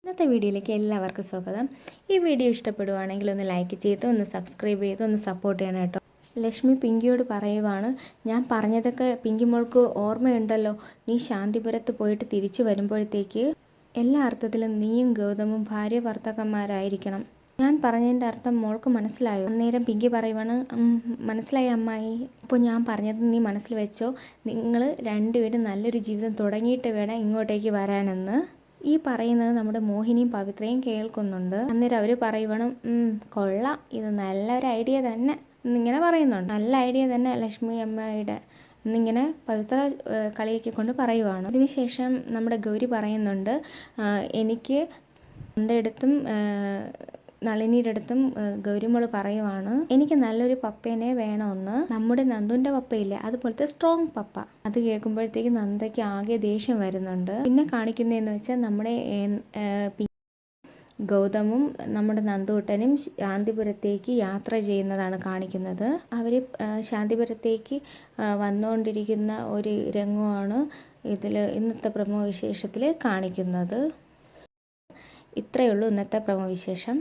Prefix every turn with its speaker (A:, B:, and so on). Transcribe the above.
A: ഇന്നത്തെ വീഡിയോയിലേക്ക് എല്ലാവർക്കും സ്വാഗതം. ഈ വീഡിയോ ഇഷ്ടപ്പെടുവാണെങ്കിൽ ഒന്ന് ലൈക്ക് ചെയ്ത് ഒന്ന് സബ്സ്ക്രൈബ് ചെയ്ത് ഒന്ന് സപ്പോർട്ട് ചെയ്യണം കേട്ടോ. ലക്ഷ്മി പിങ്കിയോട് പറയുവാണ്, ഞാൻ പറഞ്ഞതൊക്കെ പിങ്കി മോൾക്ക് ഓർമ്മയുണ്ടല്ലോ. നീ ശാന്തിപുരത്ത് പോയിട്ട് തിരിച്ചു വരുമ്പോഴത്തേക്ക് എല്ലാ അർത്ഥത്തിലും നീയും ഗൗതമും ഭാര്യ ഭർത്താക്കന്മാരായിരിക്കണം. ഞാൻ പറഞ്ഞതിൻ്റെ അർത്ഥം മോൾക്ക് മനസ്സിലായോ? അന്നേരം പിങ്കി പറയുവാണ്, മനസ്സിലായി അമ്മായി. അപ്പോൾ ഞാൻ പറഞ്ഞത് നീ മനസ്സിൽ വെച്ചോ. നിങ്ങൾ രണ്ടുപേരും നല്ലൊരു ജീവിതം തുടങ്ങിയിട്ട് വേണം ഇങ്ങോട്ടേക്ക് വരാനെന്ന്. ഈ പറയുന്നത് നമ്മുടെ മോഹിനിയും പവിത്രയും കേൾക്കുന്നുണ്ട്. അന്നേരം അവർ പറയുവാണ്, കൊള്ളാം, ഇത് നല്ലൊരു ഐഡിയ തന്നെ എന്നിങ്ങനെ പറയുന്നുണ്ട്. നല്ല ഐഡിയ തന്നെ ലക്ഷ്മി അമ്മയുടെ എന്നിങ്ങനെ പവിത്ര കളിയാക്കിക്കൊണ്ട് പറയുവാണ്. അതിനുശേഷം നമ്മുടെ ഗൗരി പറയുന്നുണ്ട്, എനിക്ക് എൻ്റെ അടുത്തും നളിനിയുടെ അടുത്തും ഗൗരിമോള് പറയുവാണ്, എനിക്ക് നല്ലൊരു പപ്പേനെ വേണമെന്ന്. നമ്മുടെ നന്ദുവിൻ്റെ പപ്പയില്ലേ, അതുപോലത്തെ സ്ട്രോങ് പപ്പ. അത് കേൾക്കുമ്പോഴത്തേക്ക് നന്ദയ്ക്ക് ആകെ ദേഷ്യം വരുന്നുണ്ട്. പിന്നെ കാണിക്കുന്നതെന്ന് വെച്ചാൽ നമ്മുടെ ഗൗതമും നമ്മുടെ നന്ദൂട്ടനും ശാന്തിപുരത്തേക്ക് യാത്ര ചെയ്യുന്നതാണ് കാണിക്കുന്നത്. അവർ ശാന്തിപുരത്തേക്ക് വന്നുകൊണ്ടിരിക്കുന്ന ഒരു രംഗമാണ് ഇന്നത്തെ പ്രമോ വിശേഷത്തിൽ കാണിക്കുന്നത്. ഇത്രയേ ഉള്ളൂ ഇന്നത്തെ പ്രമോ വിശേഷം.